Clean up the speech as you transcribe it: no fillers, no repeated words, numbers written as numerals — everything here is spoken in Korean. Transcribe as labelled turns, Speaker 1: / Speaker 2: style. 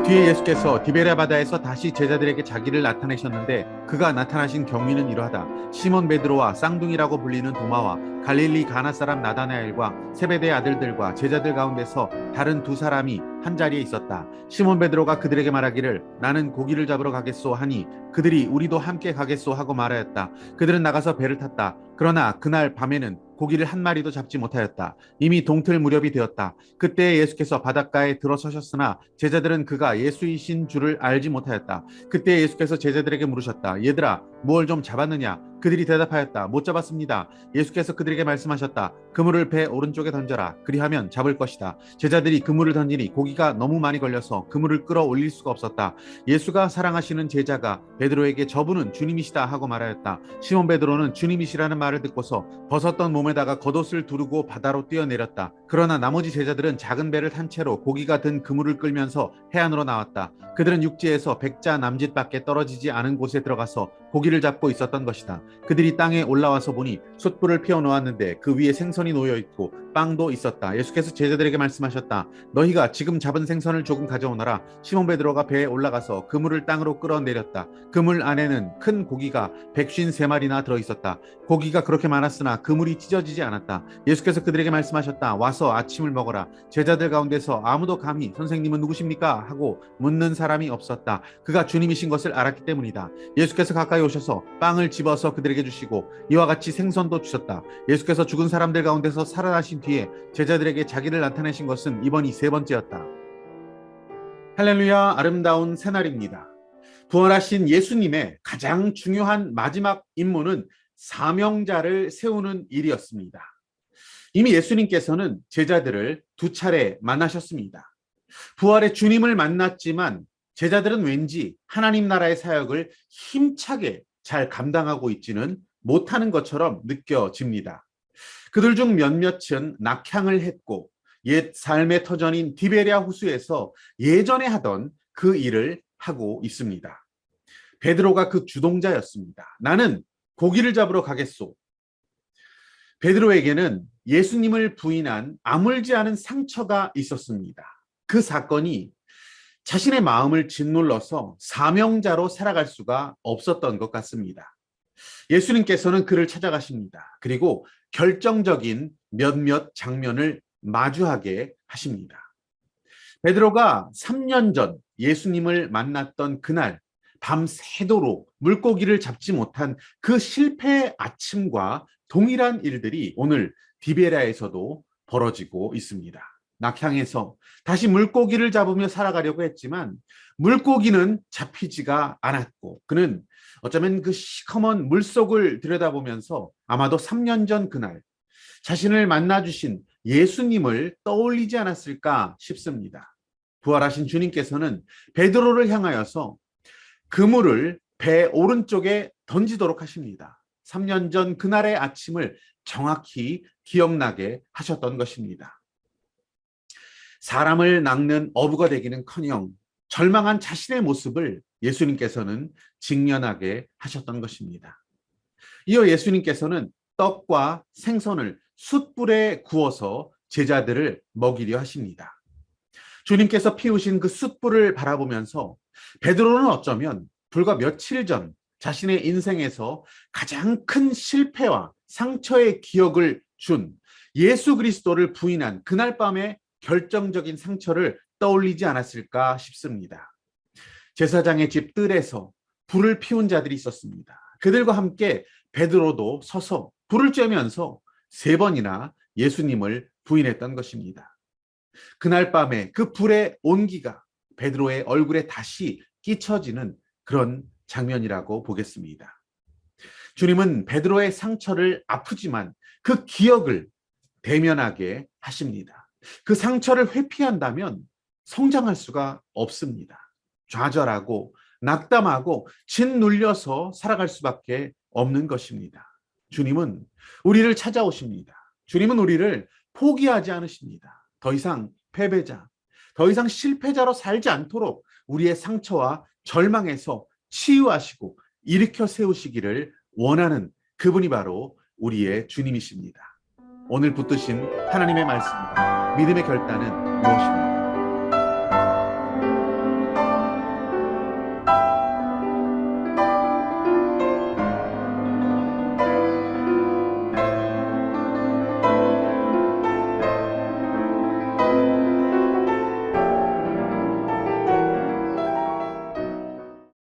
Speaker 1: 뒤에 예수께서 디베랴 바다에서 다시 제자들에게 자기를 나타내셨는데 그가 나타나신 경위는 이러하다. 시몬 베드로와 쌍둥이라고 불리는 도마와 갈릴리 가나 사람 나다나엘과 세베대의 아들들과 제자들 가운데서 다른 두 사람이 한 자리에 있었다. 시몬 베드로가 그들에게 말하기를 나는 고기를 잡으러 가겠소 하니 그들이 우리도 함께 가겠소 하고 말하였다. 그들은 나가서 배를 탔다. 그러나 그날 밤에는 고기를 한 마리도 잡지 못하였다. 이미 동틀 무렵이 되었다. 그때 예수께서 바닷가에 들어서셨으나 제자들은 그가 예수이신 줄을 알지 못하였다. 그때 예수께서 제자들에게 물으셨다. 얘들아, 무얼 좀 잡았느냐? 그들이 대답하였다. 못 잡았습니다. 예수께서 그들에게 말씀하셨다. 그물을 배 오른쪽에 던져라. 그리하면 잡을 것이다. 제자들이 그물을 던지니 고기가 너무 많이 걸려서 그물을 끌어올릴 수가 없었다. 예수가 사랑하시는 제자가 베드로에게 저분은 주님이시다 하고 말하였다. 시몬 베드로는 주님이시라는 말을 듣고서 벗었던 몸에다가 겉옷을 두르고 바다로 뛰어내렸다. 그러나 나머지 제자들은 작은 배를 탄 채로 고기가 든 그물을 끌면서 해안으로 나왔다. 그들은 육지에서 백자 남짓밖에 떨어지지 않은 곳에 들어가서 고기를 잡고 있었던 것이다. 그들이 땅에 올라와서 보니 숯불을 피워 놓았는데 그 위에 생선이 놓여 있고 빵도 있었다. 예수께서 제자들에게 말씀하셨다. 너희가 지금 잡은 생선을 조금 가져오너라. 시몬 베드로가 배에 올라가서 그물을 땅으로 끌어내렸다. 그물 안에는 큰 고기가 153마리나 들어 있었다. 고기가 그렇게 많았으나 그물이 찢어지지 않았다. 예수께서 그들에게 말씀하셨다. 와서 아침을 먹어라. 제자들 가운데서 아무도 감히 선생님은 누구십니까? 하고 묻는 사람이 없었다. 그가 주님이신 것을 알았기 때문이다. 예수께서 가까이 오셔서 빵을 집어서 그들에게 주시고 이와 같이 생선도 주셨다. 예수께서 죽은 사람들 가운데서 살아나신 뒤에 제자들에게 자기를 나타내신 것은 이번이 세 번째였다. 할렐루야, 아름다운 새날입니다. 부활하신 예수님의 가장 중요한 마지막 임무는 사명자를 세우는 일이었습니다. 이미 예수님께서는 제자들을 두 차례 만나셨습니다. 부활의 주님을 만났지만 제자들은 왠지 하나님 나라의 사역을 힘차게 잘 감당하고 있지는 못하는 것처럼 느껴집니다. 그들 중 몇몇은 낙향을 했고 옛 삶의 터전인 디베랴 호수에서 예전에 하던 그 일을 하고 있습니다. 베드로가 그 주동자였습니다. 나는 고기를 잡으러 가겠소. 베드로에게는 예수님을 부인한 아물지 않은 상처가 있었습니다. 그 사건이 자신의 마음을 짓눌러서 사명자로 살아갈 수가 없었던 것 같습니다. 예수님께서는 그를 찾아가십니다. 그리고 결정적인 몇몇 장면을 마주하게 하십니다. 베드로가 3년 전 예수님을 만났던 그날 밤새도록 물고기를 잡지 못한 그 실패의 아침과 동일한 일들이 오늘 디베랴에서도 벌어지고 있습니다. 낙향에서 다시 물고기를 잡으며 살아가려고 했지만 물고기는 잡히지가 않았고 그는 어쩌면 그 시커먼 물속을 들여다보면서 아마도 3년 전 그날 자신을 만나주신 예수님을 떠올리지 않았을까 싶습니다. 부활하신 주님께서는 베드로를 향하여서 그물을 배 오른쪽에 던지도록 하십니다. 3년 전 그날의 아침을 정확히 기억나게 하셨던 것입니다. 사람을 낚는 어부가 되기는커녕 절망한 자신의 모습을 예수님께서는 직면하게 하셨던 것입니다. 이어 예수님께서는 떡과 생선을 숯불에 구워서 제자들을 먹이려 하십니다. 주님께서 피우신 그 숯불을 바라보면서 베드로는 어쩌면 불과 며칠 전 자신의 인생에서 가장 큰 실패와 상처의 기억을 준 예수 그리스도를 부인한 그날 밤의 결정적인 상처를 떠올리지 않았을까 싶습니다. 제사장의 집 뜰에서 불을 피운 자들이 있었습니다. 그들과 함께 베드로도 서서 불을 쬐면서 3번이나 예수님을 부인했던 것입니다. 그날 밤에 그 불의 온기가 베드로의 얼굴에 다시 끼쳐지는 그런 장면이라고 보겠습니다. 주님은 베드로의 상처를 아프지만 그 기억을 대면하게 하십니다. 그 상처를 회피한다면 성장할 수가 없습니다. 좌절하고 낙담하고 짓눌려서 살아갈 수밖에 없는 것입니다. 주님은 우리를 찾아오십니다. 주님은 우리를 포기하지 않으십니다. 더 이상 패배자, 더 이상 실패자로 살지 않도록 우리의 상처와 절망에서 치유하시고 일으켜 세우시기를 원하는 그분이 바로 우리의 주님이십니다. 오늘 붙드신 하나님의 말씀과 믿음의 결단은 무엇입니까?